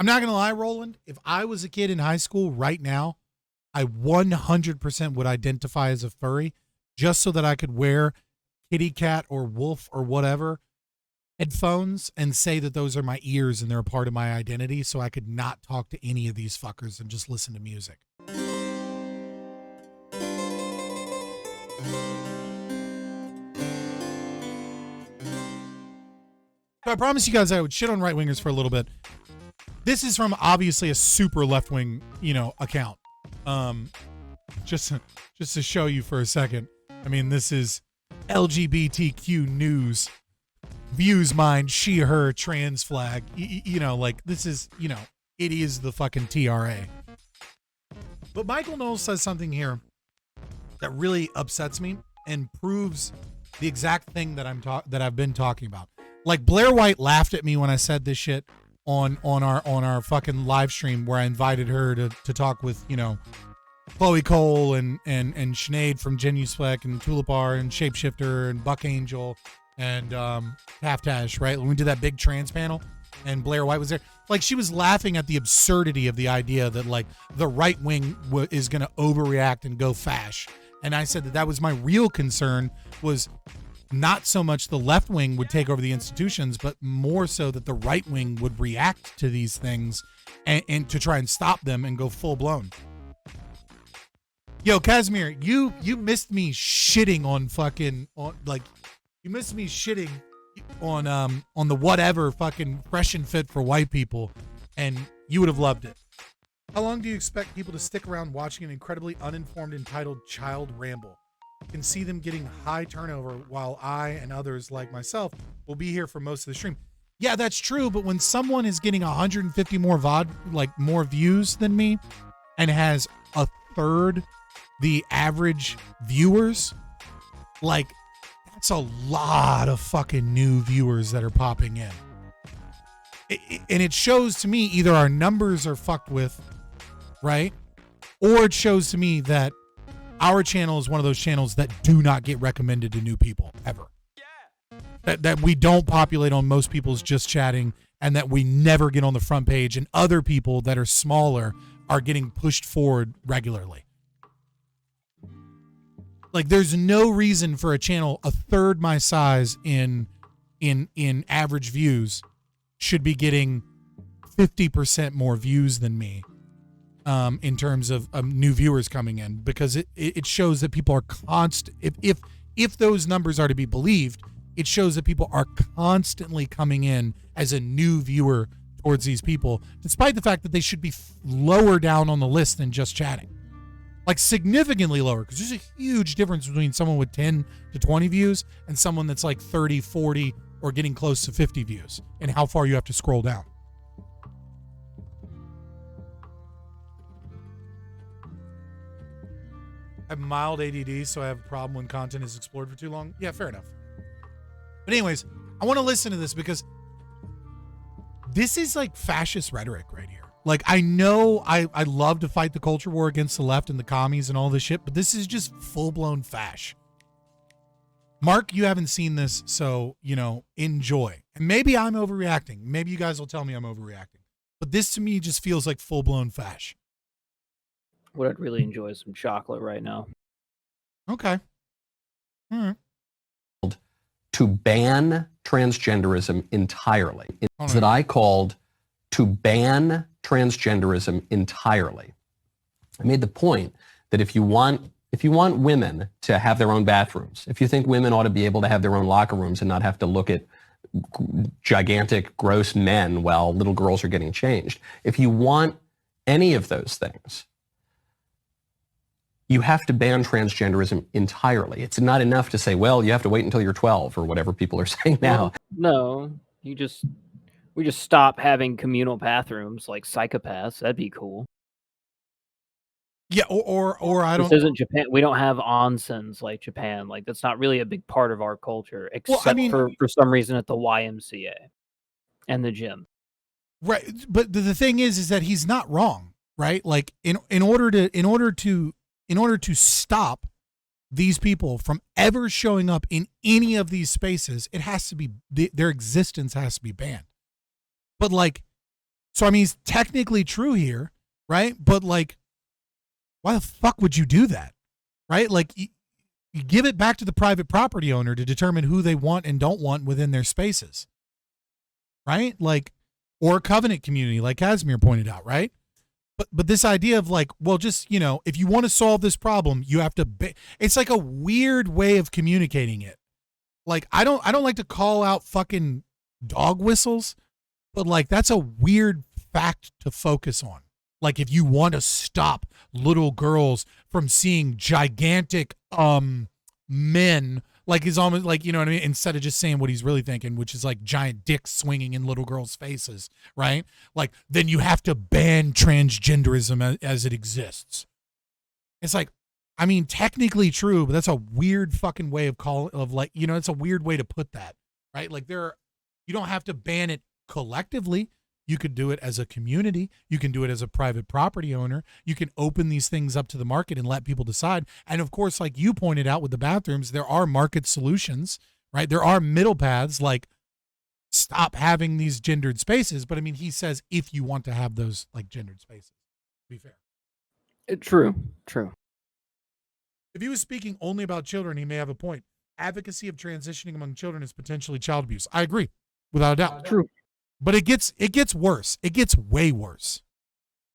I'm not going to lie, Roland. If I was a kid in high school right now, I 100% would identify as a furry just so that I could wear kitty cat or wolf or whatever headphones and say that those are my ears and they're a part of my identity so I could not talk to any of these fuckers and just listen to music. So I promised you guys I would shit on right-wingers for a little bit. This is from obviously a super left-wing, account. Just to show you for a second. I mean, this is LGBTQ news. Views mine, she, her, trans flag. This is, it is the fucking TRA. But Michael Knowles says something here that really upsets me and proves the exact thing that I've been talking about. Like, Blair White laughed at me when I said this shit on our fucking live stream where I invited her to talk with, Chloe Cole and Sinead from Genocide and Tulipar and Shapeshifter and Buck Angel and Halftash, right? When we did that big trans panel and Blair White was there. Like, she was laughing at the absurdity of the idea that, like, the right wing is going to overreact and go fash. And I said that was my real concern, was not so much the left wing would take over the institutions, but more so that the right wing would react to these things and to try and stop them and go full blown. Yo, Casimir, you missed me shitting you missed me shitting on the whatever fucking fresh and fit for white people, and you would have loved it. How long do you expect people to stick around watching an incredibly uninformed, entitled child ramble? You can see them getting high turnover while I and others like myself will be here for most of the stream. Yeah, that's true, but when someone is getting 150 more views than me and has a third the average viewers, like, that's a lot of fucking new viewers that are popping in. And it shows to me either our numbers are fucked with, right? Or it shows to me that our channel is one of those channels that do not get recommended to new people ever. Yeah. That we don't populate on most people's just chatting, and that we never get on the front page, and other people that are smaller are getting pushed forward regularly. Like, there's no reason for a channel a third my size in average views should be getting 50% more views than me. In terms of new viewers coming in, because it shows that people are if those numbers are to be believed, it shows that people are constantly coming in as a new viewer towards these people, despite the fact that they should be lower down on the list than just chatting, like significantly lower, because there's a huge difference between someone with 10 to 20 views and someone that's like 30, 40, or getting close to 50 views, and how far you have to scroll down. I have mild ADD, so I have a problem when content is explored for too long. Yeah, fair enough. But anyways, I want to listen to this because this is like fascist rhetoric right here. Like, I know I love to fight the culture war against the left and the commies and all this shit, but this is just full-blown fash. Mark, you haven't seen this, so, enjoy. And maybe I'm overreacting. Maybe you guys will tell me I'm overreacting. But this to me just feels like full-blown fash. What I'd really enjoy is some chocolate right now. Okay. All right. To ban transgenderism entirely. It's All right. that I called to ban transgenderism entirely. I made the point that if you want women to have their own bathrooms, if you think women ought to be able to have their own locker rooms and not have to look at gigantic, gross men while little girls are getting changed, if you want any of those things, you have to ban transgenderism entirely. It's not enough to say, well, you have to wait until you're 12 or whatever people are saying now. No, we just stop having communal bathrooms like psychopaths. That'd be cool. Yeah, or I don't. This isn't Japan. We don't have onsens like Japan. Like, that's not really a big part of our culture, except for some reason at the YMCA and the gym. Right, but the thing is that he's not wrong, right? Like, in order to stop these people from ever showing up in any of these spaces, it has to be their existence has to be banned. But like, So, I mean, it's technically true here, right? But, like, why the fuck would you do that, right? Like, you give it back to the private property owner to determine who they want and don't want within their spaces, right? Like, or a covenant community, like Casimir pointed out, right? But this idea of like, well, just, you know, if you want to solve this problem, you have to. It's like a weird way of communicating it. Like, I don't like to call out fucking dog whistles, but like that's a weird fact to focus on. Like, if you want to stop little girls from seeing gigantic men, like he's almost like, you know what I mean, instead of just saying what he's really thinking, which is like giant dicks swinging in little girls' faces, right? Like, then you have to ban transgenderism as it exists. It's like, I mean, technically true, but that's a weird fucking way of like, you know, it's a weird way to put that, right? Like, you don't have to ban it collectively. You could do it as a community. You can do it as a private property owner. You can open these things up to the market and let people decide. And of course, like you pointed out with the bathrooms, there are market solutions, right? There are middle paths, like stop having these gendered spaces. But I mean, he says if you want to have those like gendered spaces, to be fair. True. If he was speaking only about children, he may have a point. Advocacy of transitioning among children is potentially child abuse. I agree, without a doubt. True. But it gets worse. It gets way worse.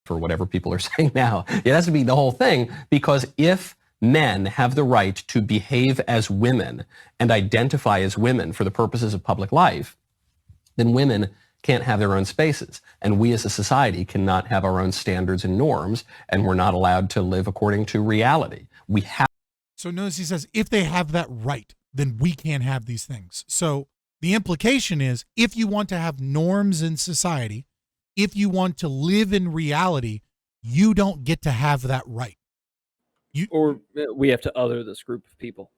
For whatever people are saying now. It has to be the whole thing, because if men have the right to behave as women and identify as women for the purposes of public life, then women can't have their own spaces. And we as a society cannot have our own standards and norms, and we're not allowed to live according to reality. We have. So notice he says, if they have that right, then we can't have these things. So the implication is, if you want to have norms in society, if you want to live in reality, you don't get to have that right. Or we have to other this group of people.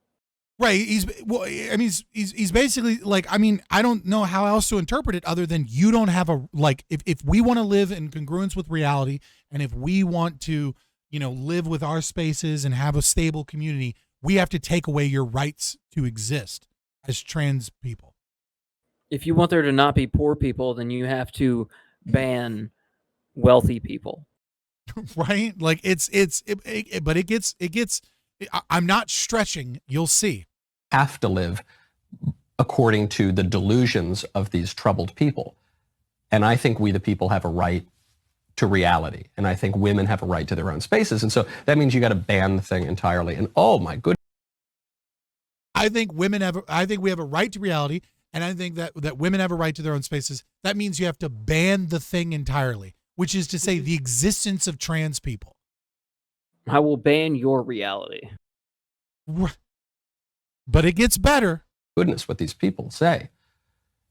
Right. He's basically like, I mean, I don't know how else to interpret it other than you don't have a, like, if we want to live in congruence with reality, and if we want to, you know, live with our spaces and have a stable community, we have to take away your rights to exist as trans people. If you want there to not be poor people, then you have to ban wealthy people. Right? Like but it gets, I'm not stretching. You'll see. Have to live according to the delusions of these troubled people. And I think we, the people, have a right to reality. And I think women have a right to their own spaces. And so that means you got to ban the thing entirely. And oh my goodness. I think we have a right to reality. And I think that women have a right to their own spaces. That means you have to ban the thing entirely, which is to say the existence of trans people. I will ban your reality. But it gets better. Goodness, what these people say.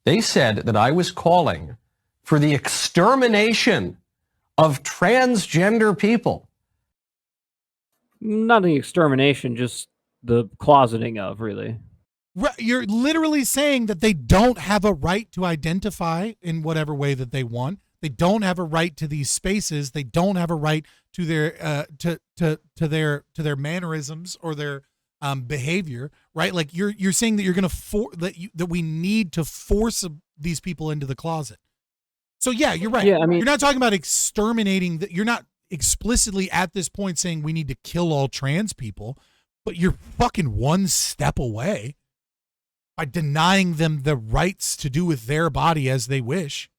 They said that I was calling for the extermination of transgender people. Not the extermination, just the closeting of, really. You're literally saying that they don't have a right to identify in whatever way that they want. They don't have a right to these spaces. They don't have a right to their to their mannerisms or their behavior. Right? Like you're saying that you're going to that we need to force these people into the closet. So yeah, you're right. Yeah, I mean, you're not talking about exterminating. You're not explicitly at this point saying we need to kill all trans people, but you're fucking one step away by denying them the rights to do with their body as they wish.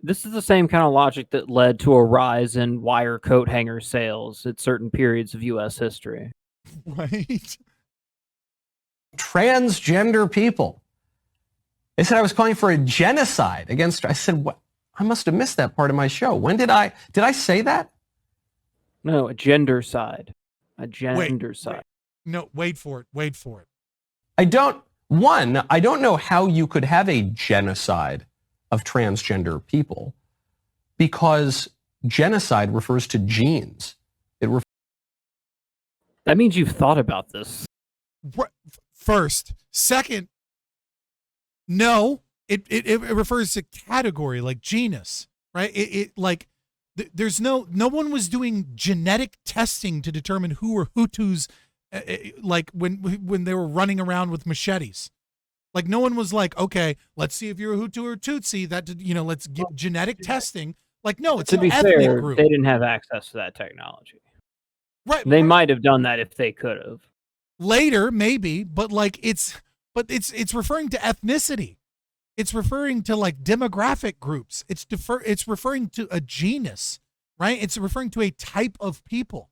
This is the same kind of logic that led to a rise in wire coat hanger sales at certain periods of U.S. history. Right. Transgender people. They said I was calling for a genocide against. I said, what? I must have missed that part of my show. When did I say that? No, a gender side. A gender side. No, wait for it. I don't know how you could have a genocide of transgender people, because genocide refers to genes. That means you've thought about this. First. Second, no, it refers to category, like genus, right? There's no one was doing genetic testing to determine who were Hutus, like when they were running around with machetes. Like no one was like, okay, let's see if you're a Hutu or Tutsi. That let's give genetic testing. Like no, it's an ethnic group. They didn't have access to that technology. Right. They might have done that if they could have. Later, maybe, but like it's referring to ethnicity. It's referring to like demographic groups. It's referring to a genus, right? It's referring to a type of people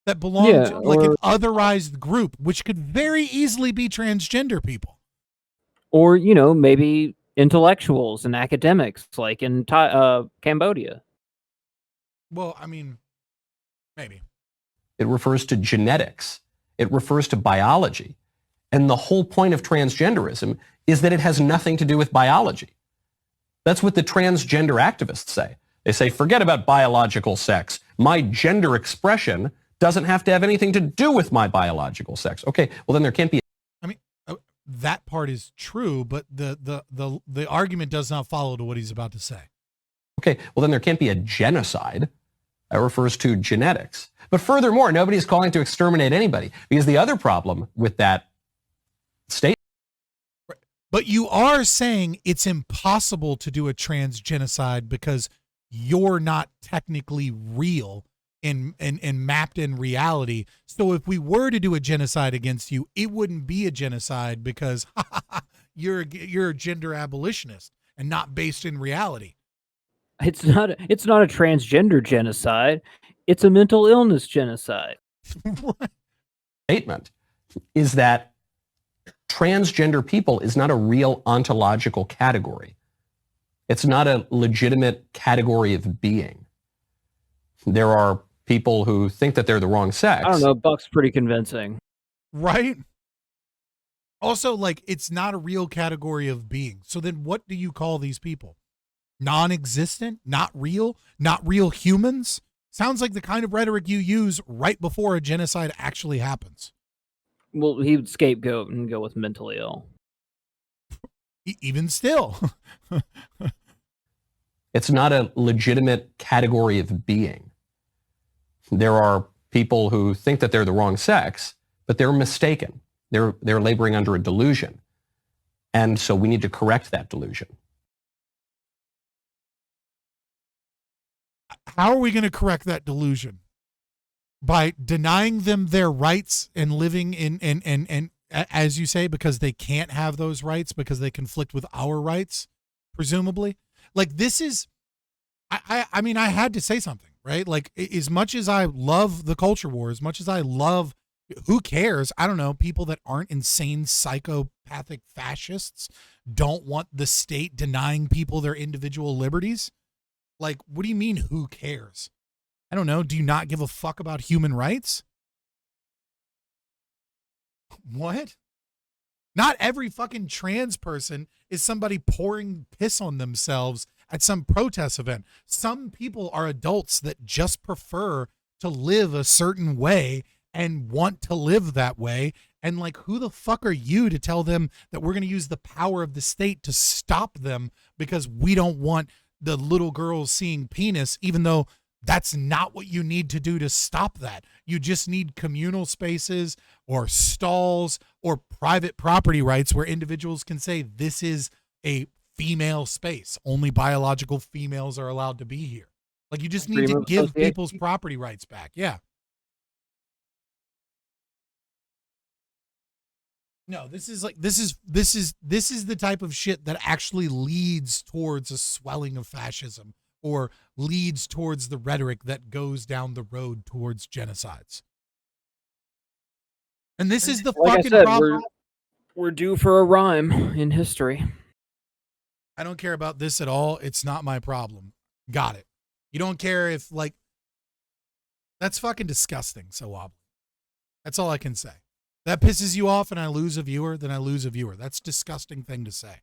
that belong to like an otherized group, which could very easily be transgender people. Or, maybe intellectuals and academics like in Cambodia. Well, I mean, maybe. It refers to genetics. It refers to biology. And the whole point of transgenderism is that it has nothing to do with biology. That's what the transgender activists say. They say, forget about biological sex. My gender expression doesn't have to have anything to do with my biological sex. Okay, well then there can't be. I mean, that part is true, but the argument does not follow to what he's about to say. Okay, well then there can't be a genocide. That refers to genetics. But furthermore, nobody's calling to exterminate anybody, because the other problem with that statement. But you are saying it's impossible to do a trans genocide because you're not technically real and mapped in reality. So if we were to do a genocide against you, it wouldn't be a genocide because you're a gender abolitionist and not based in reality. It's not a transgender genocide. It's a mental illness genocide. Statement is that transgender people is not a real ontological category. It's not a legitimate category of being. There are people who think that they're the wrong sex. I don't know. Buck's pretty convincing. Right? Also, like, it's not a real category of being. So then what do you call these people? Non-existent? Not real humans? Sounds like the kind of rhetoric you use right before a genocide actually happens. Well, he would scapegoat and go with mentally ill. Even still. It's not a legitimate category of being. There are people who think that they're the wrong sex, but they're mistaken. They're laboring under a delusion. And so we need to correct that delusion. How are we going to correct that delusion? By denying them their rights and living in as you say, because they can't have those rights because they conflict with our rights, presumably. Like this is, I mean, I had to say something, right? Like as much as I love the culture war, as much as I love, who cares? I don't know, people that aren't insane psychopathic fascists don't want the state denying people their individual liberties. Like, what do you mean, who cares? I don't know. Do you not give a fuck about human rights? What? Not every fucking trans person is somebody pouring piss on themselves at some protest event. Some people are adults that just prefer to live a certain way and want to live that way. And like, who the fuck are you to tell them that we're going to use the power of the state to stop them because we don't want the little girls seeing penis, even though that's not what you need to do to stop that. You just need communal spaces or stalls or private property rights where individuals can say, this is a female space. Only biological females are allowed to be here. Like, you just need to give people's property rights back. Yeah. No, this is the type of shit that actually leads towards a swelling of fascism or leads towards the rhetoric that goes down the road towards genocides. And this is the fucking problem. We're due for a rhyme in history. I don't care about this at all. It's not my problem. Got it. You don't care if, like, that's fucking disgusting. So wobbly. That's all I can say. That pisses you off and I lose a viewer, then I lose a viewer. That's a disgusting thing to say.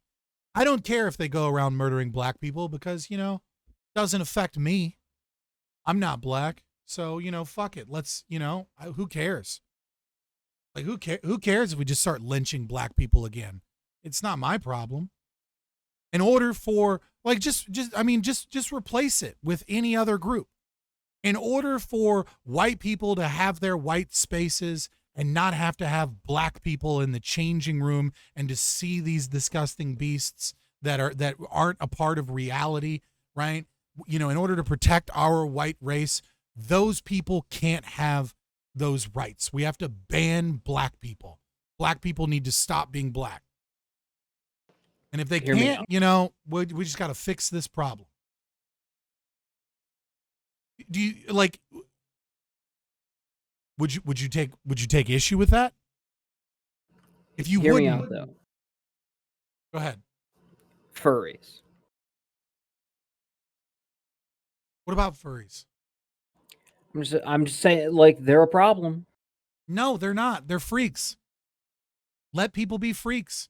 I don't care if they go around murdering black people because, you know, it doesn't affect me. I'm not black. So, you know, fuck it. Let's, you know, who cares? Like, who cares if we just start lynching black people again? It's not my problem. In order for, like, just replace it with any other group. In order for white people to have their white spaces and not have to have black people in the changing room and to see these disgusting beasts that aren't a part of reality, right? You know, in order to protect our white race, those people can't have those rights. We have to ban black people. Black people need to stop being black. And if they can't, you know, we just got to fix this problem. Do you like? Would you take issue with that? If you Hear wouldn't, me out, though. Go ahead. Furries. What about furries? I'm just saying, like, they're a problem. No, they're not. They're freaks. Let people be freaks.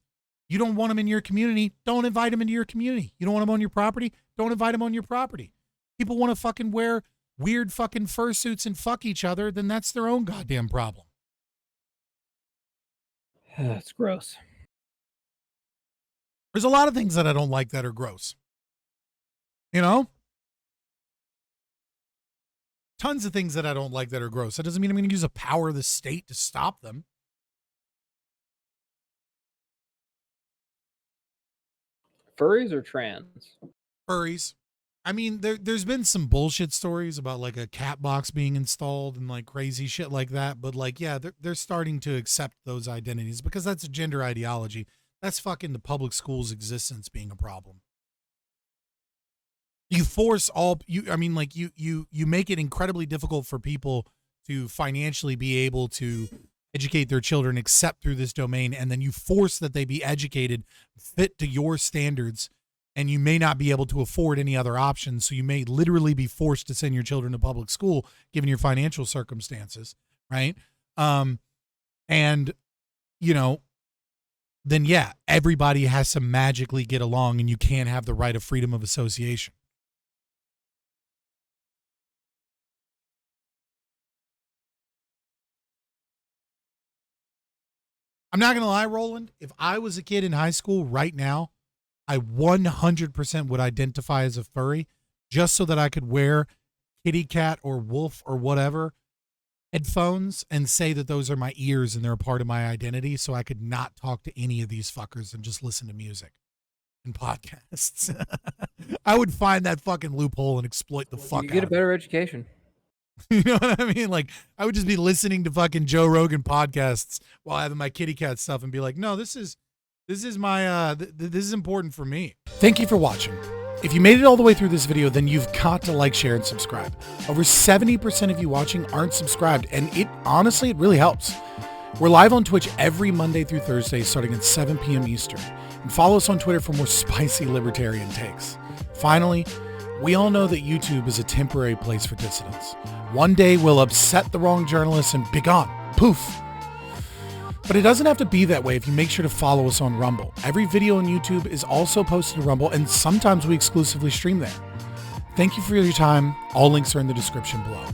You don't want them in your community, don't invite them into your community. You don't want them on your property, don't invite them on your property. People want to fucking wear weird fucking fursuits and fuck each other, then that's their own goddamn problem. It's gross. There's a lot of things that I don't like that are gross. You know? Tons of things that I don't like that are gross. That doesn't mean I'm going to use the power of the state to stop them. Furries or trans? Furries. I mean, there's been some bullshit stories about like a cat box being installed and like crazy shit like that. But like, yeah, they're starting to accept those identities because that's a gender ideology. That's fucking the public school's existence being a problem. You force you make it incredibly difficult for people to financially be able to educate their children except through this domain. And then you force that they be educated fit to your standards. And you may not be able to afford any other options. So you may literally be forced to send your children to public school, given your financial circumstances. Right. And, you know, then yeah, everybody has to magically get along and you can't have the right of freedom of association. I'm not going to lie, Roland. If I was a kid in high school right now, I 100% would identify as a furry just so that I could wear kitty cat or wolf or whatever headphones and say that those are my ears and they're a part of my identity so I could not talk to any of these fuckers and just listen to music and podcasts. I would find that fucking loophole and exploit the fuck out of it. You get a better education. You know what I mean? Like, I would just be listening to fucking Joe Rogan podcasts while having my kitty cat stuff and be like, no, this is my, this is important for me. Thank you for watching. If you made it all the way through this video, then you've got to like, share, and subscribe. Over 70% of you watching aren't subscribed, and it really helps. We're live on Twitch every Monday through Thursday starting at 7 p.m. Eastern. And follow us on Twitter for more spicy libertarian takes. Finally, we all know that YouTube is a temporary place for dissidents. One day we'll upset the wrong journalists and be gone. Poof. But it doesn't have to be that way if you make sure to follow us on Rumble. Every video on YouTube is also posted to Rumble, and sometimes we exclusively stream there. Thank you for your time. All links are in the description below.